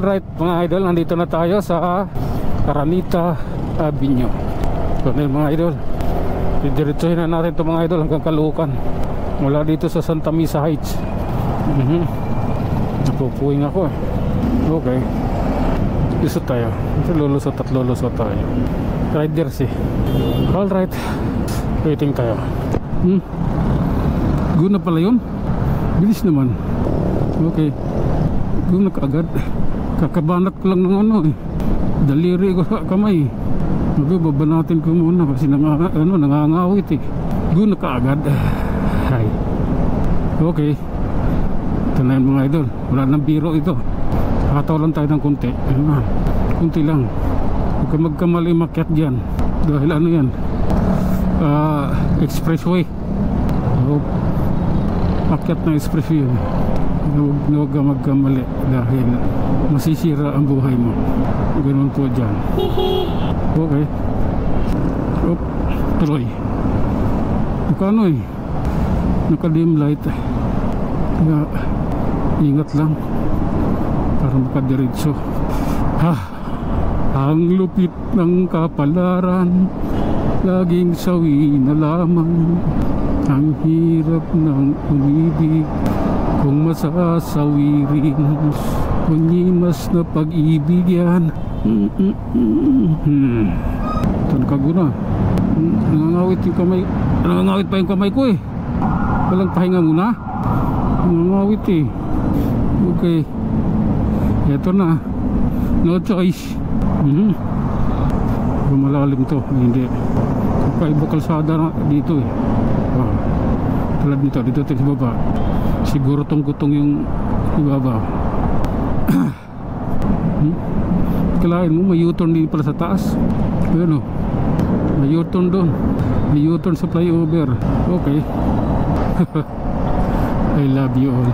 Alright mga idol, nandito na tayo sa Araneta Avenue. So na mga idol, didiretsuhin na natin ito mga idol hanggang Caloocan, mula dito sa Santa Mesa Heights. Napupuwing ako eh. Okay, lusot tayo. Lulusot at lulusot tayo. Riders eh. Alright, waiting tayo. Guna pala yun. Bilis naman. Okay, guna kaagad. Kakabanat ko lang ng ano eh, daliri ko sa kamay. Babanatin ko muna kasi nangangawit eh. Guna kaagad. Hay. Okay, ito na yun mga idol. Wala nang biro ito. Hataw lang tayo ng konti. Kunti lang. Huwag ka magkamali makyat dyan. Dahil ano yan, expressway. Makyat na expressway yun. Huwag ka magkamali dahil masisira ang buhay mo. Ganun po dyan. Okay. Tuloy. Nakano eh, naka-dim light. Kaya ingat lang para makadiretso. Ang lupit ng kapalaran, laging sawi na lamang. Ang hirap ng umibig kung masasawi rin. Kunyimas na pag-ibig yan. Ito nakaguna. Nangangawit yung kamay. Nangangawit pa yung kamay ko eh. Walang pahinga muna. Nangangawit eh. Okay, ito na. No choice. Malalim to. Hindi, kakaiba kalsada na dito eh. Tulad nito, dito tayo sa baba. Siguro tong-gutong yung ibaba. Kalahin mo, may U-turn din pala sa taas. Ayan o, may U-turn doon. May U-turn sa flyover. Okay. I love you all.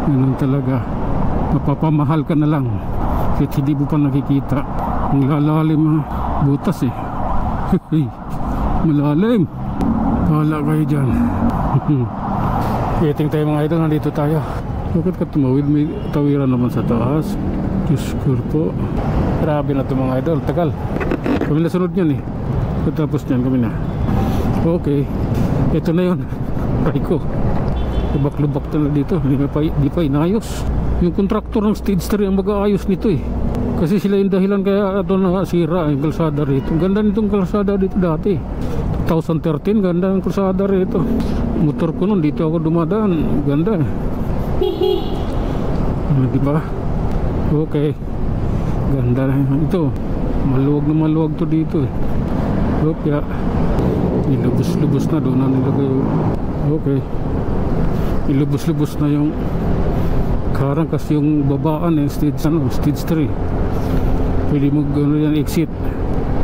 Ganun talaga. Mapapamahal ka na lang kahit hindi mo pa nakikita. Ang lalalim mga butas eh. Malalim. Wala kayo dyan. Waiting tayo mga idol, nandito tayo. Bakit ka tumawid? May tawiran naman sa taas. Diyos ko po. Grabe na ito mga idol. Tagal. Kami na sunod yan eh. Tapos yan kami na. Okay, ito na yun. Try ko. Lubak-lubak na dito. Di pa inayos. Yung kontraktor ng stage 3 ang mag-aayos nito eh. Kasi sila yung dahilan kaya ito nasira yung kalsada rito. Ganda nitong kalsada dito dati. 2013, ganda ng kalsada rito. Motor ko nun, dito ako dumadaan. Ganda eh. Diba? Okay, ganda na ito. Maluwag na maluwag to dito eh. Okay, ilubos-lubos na doon na nilagay. Okay, ilubos-lubos na yung karang kasi yung babaan eh, stage 3. Pwede mo gano'n yan exit.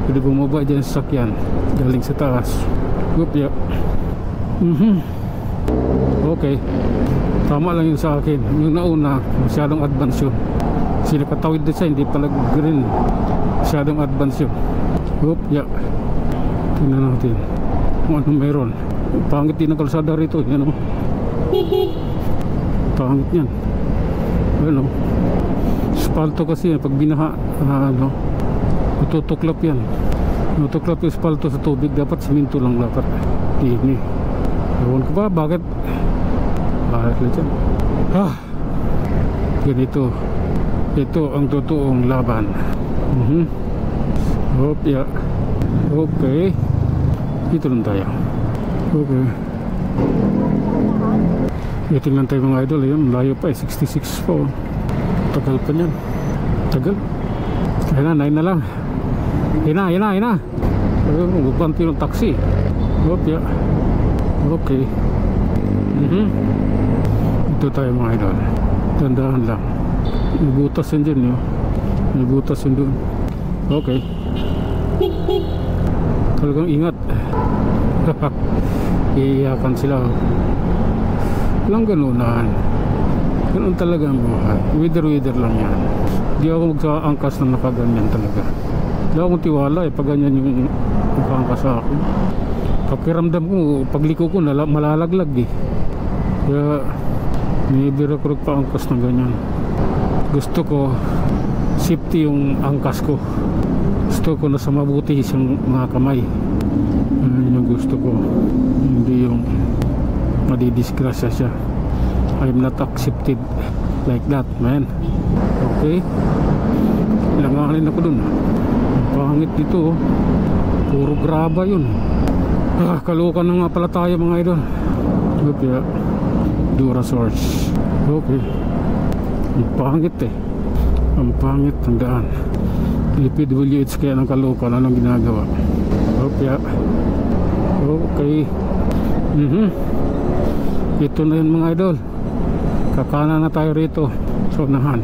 Pwede bumaba dyan sa sakyan galing sa taas. Okay. Okay, tama lang yun sa akin. Yung nauna masyadong advance yun. Kasi nakatawid din siya, hindi pa nag-green. Masyadong advance yun. Tingnan natin kung ano meron. Pangit din ang kalsada rito. Yan o, pangit yan. Ano, spalto kasi pag binaha, tutuklap yan. Tutuklap yung spalto sa tubig. Dapat siminto lang dapat. Ini ewan ko ba bakit na dyan. Ganito. Ito ang totoong laban. Okay, dito lang tayo. Okay, tingnan tayo mga idol. Ayun, layo pa eh, 66 po. Tagal pa niyan. Tagal. Ayun na, 9 na lang. Ayun na. Ayun, magpanti ng taxi. Okay. Ito tayo mga idol. Dandahan lang. May butas yun dyan yun. May butas yun dun. Okay, talagang ingat. Iiyakan sila. Walang ganunan. Ganun talaga ang buhay. Wither lang yan. Hindi ako magsaangkas na nakaganyan talaga. Hindi akong tiwala eh pag ganyan yung nakaangkas sa akin. Pakiramdam ko, pagliko ko malalaglag eh. Kaya may biro ko paangkas na ganyan. Gusto ko safety yung angkas ko. Gusto ko na sa mabuti isang mga kamay. Yun yung gusto ko, hindi yung madidisgrasya siya. I'm not accepted like that, man. Okay, langanin ako dun. Ang pangit dito, puro graba yun. Kalukan na nga pala tayo mga idol. Okay, Durasource. Okay, ang pangit ang pangit ng daan. DPWH kaya ng Caloocan, anong ginagawa? Okay, okay. Ito na yun mga idol, kakana na tayo rito sa unahan.